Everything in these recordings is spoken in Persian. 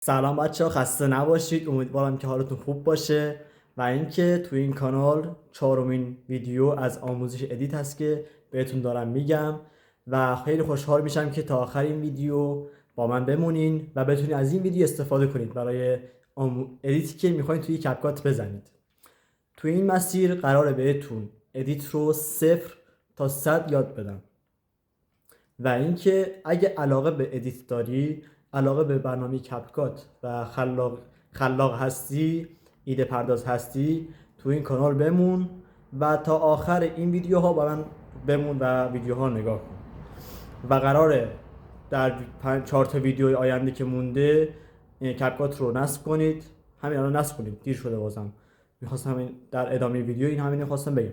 سلام بچه ها، خسته نباشید. امیدوارم که حالتون خوب باشه و اینکه تو این کانال چهارمین ویدیو از آموزش ادیت هست که بهتون دارم میگم و خیلی خوشحال میشم که تا آخر این ویدیو با من بمونین و بتونید از این ویدیو استفاده کنید برای ادیتی که میخواین توی کپکات بزنید. تو این مسیر قراره بهتون ادیت رو 0 تا 100 یاد بدم و اینکه اگه علاقه به ادیت داری، علاقه به برنامه کپکات و خلاق هستی، ایده پرداز هستی، تو این کانال بمون و تا آخر این ویدیوها با من بمون و ویدیوها نگاه کن و قراره در 4 تا ویدیوی آینده که مونده کپکات رو نصب کنید. همین الان نصب کنید، دیر شده بازم. میخواستم همین در ادامه ویدیو این همین خواستم بگم.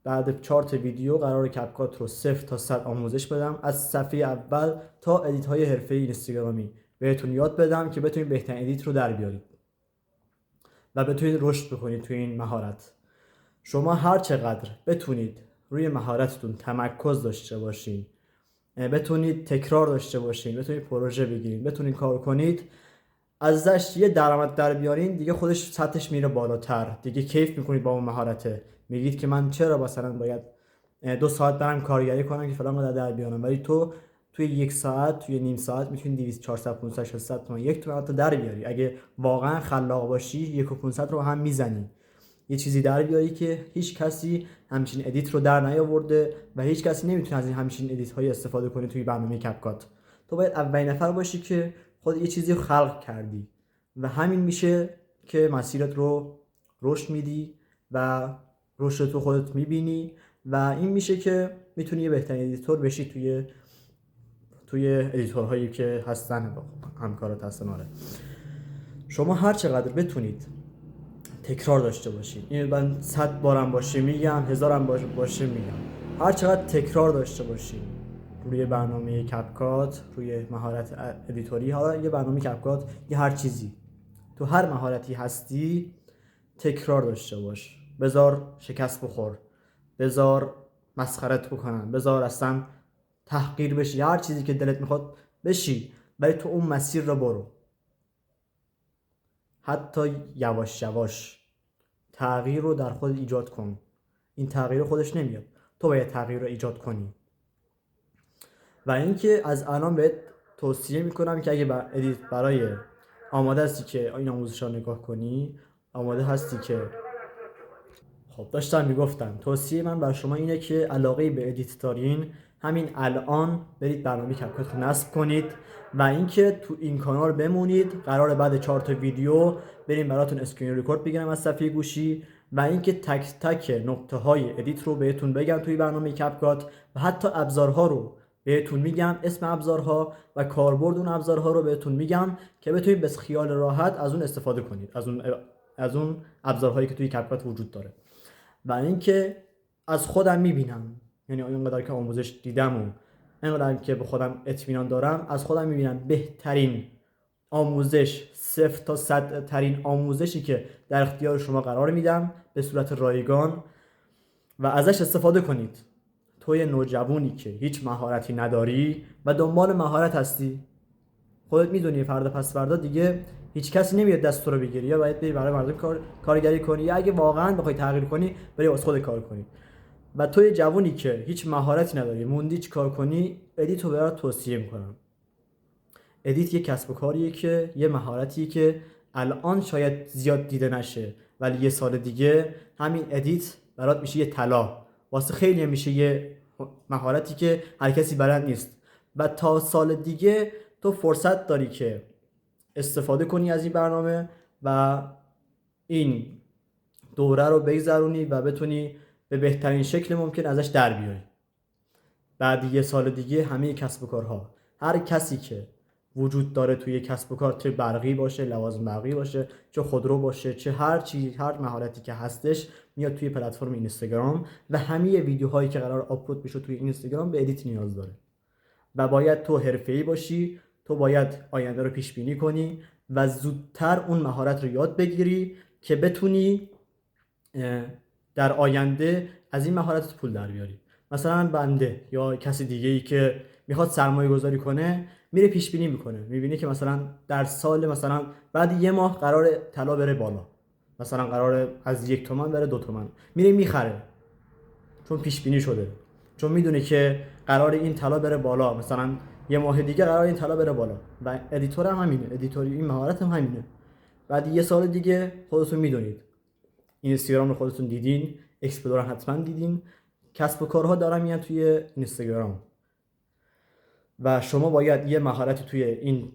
بعد 4 تا ویدیو قرار کپکات رو 0 تا 100 آموزش بدم، از صفحه اول تا ادیت های حرفه‌ای اینستاگرامی بهتون یاد بدم که بتونید بهترین ادیت رو در بیارید و بتونید رشد بکنید تو این مهارت. شما هر چقدر بتونید روی مهارتتون تمرکز داشته باشین، بتونید تکرار داشته باشین، بتونید پروژه بگیرید، بتونید کار کنید، ازش یه درآمد در بیارین، دیگه خودش سطحش میره بالاتر، دیگه کیف میکنید با اون مهارته. میگید که من چرا مثلا باید 2 ساعت برم کارگری کنم که فلان قدر در بیارم، ولی تو توی 1 ساعت، توی نیم ساعت میتونی 200 400 500 600 تومن 1 تومن حتی در بیاری. اگه واقعا خلاق باشی 1 و 500 رو هم میزنی، یه چیزی در بیاری که هیچ کسی همچین ادیت رو در نیاورده و هیچ کسی نمیتونه از این همچین ادیت های استفاده کنه توی برنامه کپکات. تو باید اولین نفر باشی که خود یه چیزی رو خلق کردی و همین میشه که مسیرت رو رشد میدی و رشد تو خودت میبینی و این میشه که میتونی یه بهترین ادیتور بشی توی ادیتورهایی که هستن، همکارات هستن. آره، شما هر چقدر بتونید تکرار داشته باشید، این من 100 بارم باشه میگم، 1000م باشه میگم، هر چقدر تکرار داشته باشید روی برنامه کپکات، روی مهارت ادیتوری، حالا یه برنامه کپکات، یه هر چیزی، تو هر مهارتی هستی تکرار داشته باش. بذار شکست بخور، بذار مسخرت بکنن، بذار اصلا تحقیر بشی، هر چیزی که دلت میخواد بشی، ولی تو اون مسیر رو برو. حتی یواش یواش تغییر رو در خود ایجاد کن. این تغییر خودش نمیاد، تو باید تغییر رو ایجاد کنی. و اینکه از الان بهت توصیه میکنم که اگه برای آماده هستی که این آموزش رو نگاه کنی، آماده هستی که خب داشتم میگفتم توصیه من بر شما اینه که علاقه به ادیت دارین، همین الان برید برنامه کپکات رو نصب کنید و اینکه تو این کانال بمونید. قراره بعد 4 تا ویدیو بریم براتون اسکرین رکورد بگیرم از صفحه گوشی و اینکه تک تک نقطه های ادیت رو بهتون بگم توی برنامه کپکات و حتی ابزارها رو بهتون میگم، اسم ابزارها و کاربرد اون ابزارها رو بهتون میگم که بتونید به خیال راحت از اون استفاده کنید، از اون ابزارهایی که توی کپکات وجود داره. و اینکه از خودم میبینم، یعنی اینقدر که آموزش دیدم و اینقدر که به خودم اطمینان دارم، از خودم میبینم بهترین آموزش، 0 تا 100 ترین آموزشی که در اختیار شما قرار میدم به صورت رایگان و ازش استفاده کنید. توی نوجوانی که هیچ مهارتی نداری و دنبال مهارت هستی، خودت میدونی فردا پس فردا دیگه هیچ کسی نمیاد دست تو رو بگیره، یا باید بری برای مردم کارگری کنی، یا اگه واقعا بخوای تغییر کنی بری واسه خودت کار کنی. و توی جوونی که هیچ مهارتی نداری موندی چی کار کنی، ادیت رو برات توصیه میکنم. ادیت یه کسب و کاریه که یه مهارتیه که الان شاید زیاد دیده نشه، ولی یه سال دیگه همین ادیت برات میشه یه طلا، واسه خیلی میشه یه مهارتی که هر کسی بلد نیست. و تا سال دیگه تو فرصت داری که استفاده کنی از این برنامه و این دوره رو بگذرونی و بتونی به بهترین شکل ممکن ازش در بیاری. بعد یه سال دیگه همه کسب و کارها، هر کسی که وجود داره توی کسب و کار، چه برقی باشه، لوازم برقی باشه، چه خودرو باشه، چه هر چیز، هر مهارتی که هستش، میاد توی پلتفرم اینستاگرام و همه ویدیوهایی که قرار آپلود بشه توی اینستاگرام به ادیت نیاز داره. و باید تو حرفه‌ای باشی، تو باید آینده رو پیش بینی کنی و زودتر اون مهارت رو یاد بگیری که بتونی در آینده از این مهارت پول در بیاری. مثلا بنده یا کسی دیگه ای که میخواد سرمایه گذاری کنه میره پیش بینی میکنه، میبینه که مثلا در سال مثلا بعد 1 ماه قرار طلا بره بالا، مثلا قرار از 1 تومن بره 2 تومن، میره میخره چون پیش بینی شده، چون میدونه که قرار این طلا بره بالا، مثلا 1 ماه دیگه قرار این طلا بره بالا. و ادیتور هم همینه، ادیتوری این مهارت هم همینه. بعد 1 سال دیگه خودتون میدونید، اینستاگرام رو خودتون دیدین، اکسپلور حتما دیدین، کسب و کارها دارن میان توی اینستاگرام و شما باید یه مهارتی توی این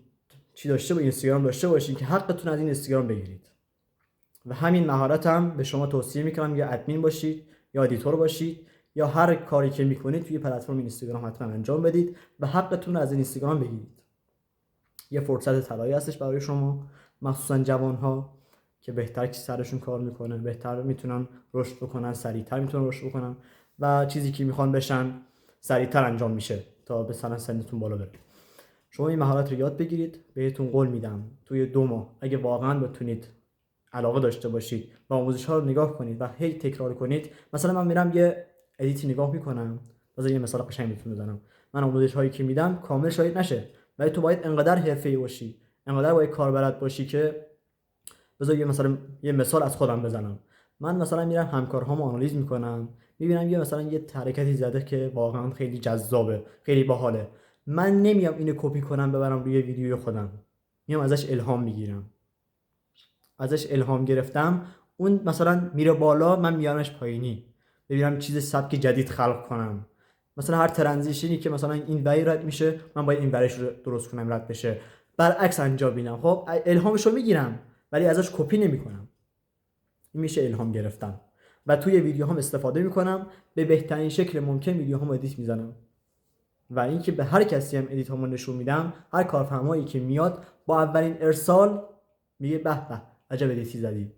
چی داشته با اینستاگرام داشته باشین که حقتون از این اینستاگرام بگیرید. و همین مهارت هم به شما توصیه میکنم، یا ادمین باشید یا ادیتور باشید یا هر کاری که میکنید توی پلتفرم اینستاگرام حتما انجام بدید و حقتون رو از این اینستاگرام بگیرید. یه فرصت طلایی هستش برای شما، مخصوصا جوانها که بهتر سرشون کار میکنن، بهتر میتونن رشد بکنن، سریعتر میتونن رشد بکنن و چیزی که میخوان بشن سریعتر انجام میشه تا به سنتون بالا بره. شما این مهارت رو یاد بگیرید، بهتون قول میدم توی 2 ماه اگه واقعا بتونید علاقه داشته باشید و آموزش ها رو نگاه کنید و هی تکرار کنید. مثلا من میرم یه ادیتی نگاه میکنم، مثلا یه مثال قشنگ بهتون بزنم، من آموزش هایی که میدم کامل شاید نشه، ولی تو باید انقدر حرفه‌ای باشی، انقدر باید کاربلد باشی که بذار یه مثال از خودم بزنم. من مثلا میرم همکارهامو آنالیز میکنم، میبینم مثلا یه حرکتی زده که واقعا خیلی جذابه، خیلی باحاله، من نمیام اینو کپی کنم ببرم روی ویدیوی خودم، میام ازش الهام میگیرم، ازش الهام گرفتم اون مثلا میره بالا، من میارمش پایینی، ببینم چیز سبک جدید خلق کنم. مثلا هر ترانزیشنی که مثلا این وری رد میشه، من باید این ورش رو درست کنم رد بشه، برعکس انجام بینم. خب الهامشو میگیرم ولی ازش کپی نمیکنم. این میشه الهام گرفتن. و توی ویدیوهام استفاده میکنم، به بهترین شکل ممکن ویدیوهامو ادیت میزنم و اینکه به هر کسی هم ادیت هامو نشون میدم، هر کارفرمایی که میاد با اولین ارسال میگه به به عجب ادیتی زدی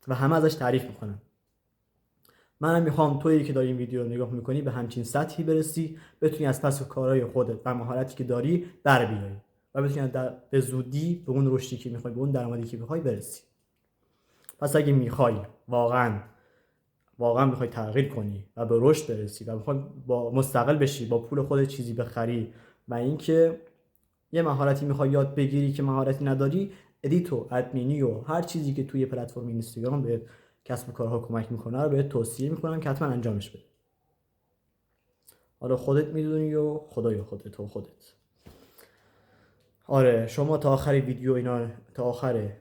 و همه ازش تعریف میکنن. منم میخوام تویی که داری این ویدیو رو نگاه میکنی به همچین سطحی برسی، بتونی از پس کارهای خودت و مهارتی که داری در بیاری و بتونی به زودی به اون رشدی که میخوای، به اون درآمدی که میخوای برسی. پس اگه میخوای واقعا میخوای تغییر کنی و به رشد برسی و میخوای با مستقل بشی، با پول خودت چیزی بخری و اینکه یه مهارتی میخوای یاد بگیری که مهارتی نداری، ادیتو، ادمینی و هر چیزی که توی پلتفرم اینستاگرام به کسب و کارها کمک میکنه رو بهت توصیه میکنم که حتما انجامش بده. حالا خودت میدونی و خدای خودت و خودت. آره شما تا آخر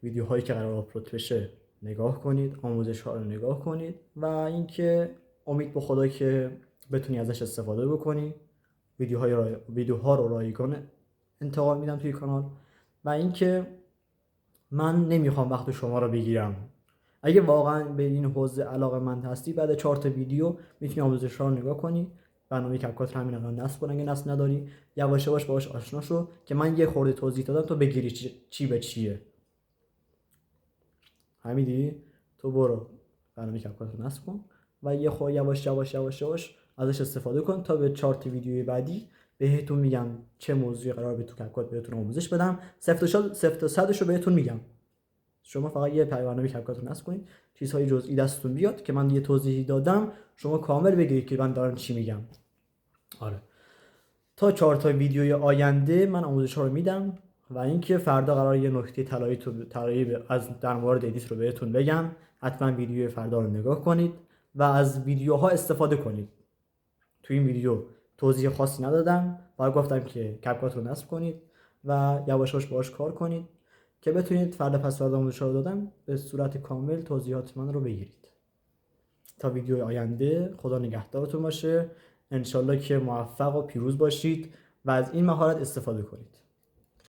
ویدیوهایی که قرار آپلود بشه نگاه کنید، آموزش ها رو نگاه کنید و اینکه امید به خدا که بتونی ازش استفاده بکنی. ویدیوها رو رایگان انتقال میدم توی کانال و اینکه من نمیخوام وقت شما رو بگیرم. اگه واقعا به این حوزه علاقه‌مند هستی، بعد 4 تا ویدیو میتونی آموزش ها رو نگاه کنی، برنامه کپکات همین الان نصب کن، اگه نصب نداری یواش یواش باهاش آشنا شو که من یه خورده توضیح دادم تو بگیری چی به چیه. حمیدی تو برو برنامه کپکات رو نصب کن و یه خورده یواش یواش ازش استفاده کن تا به 4 تا ویدیوی بعدی بهتون میگم چه موضوعی قرار به تو کپکات بهتون آموزش بدم. 0 تا 100 رو بهتون میگم. شما فقط یه برنامه کپکات رو نصب کنید، چیزهای جزئی دستتون بیاد که من یه توضیحی دادم شما کامل بگیرید که من دارم چی میگم. آره تا 4 تا ویدیوی آینده من آموزش‌ها رو میدم و اینکه فردا قرار یه نکته طلایی از در مورد ادیت رو بهتون بگم. حتما ویدیو فردا رو نگاه کنید و از ویدیوها استفاده کنید. تو این ویدیو توضیح خاصی ندادم، فقط گفتم که کپکات رو نصب کنید و یواشاش باهاش کار کنید که بتونید فردا پس فردا آموزش‌ها رو دادم به صورت کامل توضیحات من رو بگیرید. تا ویدیو آینده خدا نگهدارتون باشه، انشالله که موفق و پیروز باشید و از این مهارت استفاده کنید.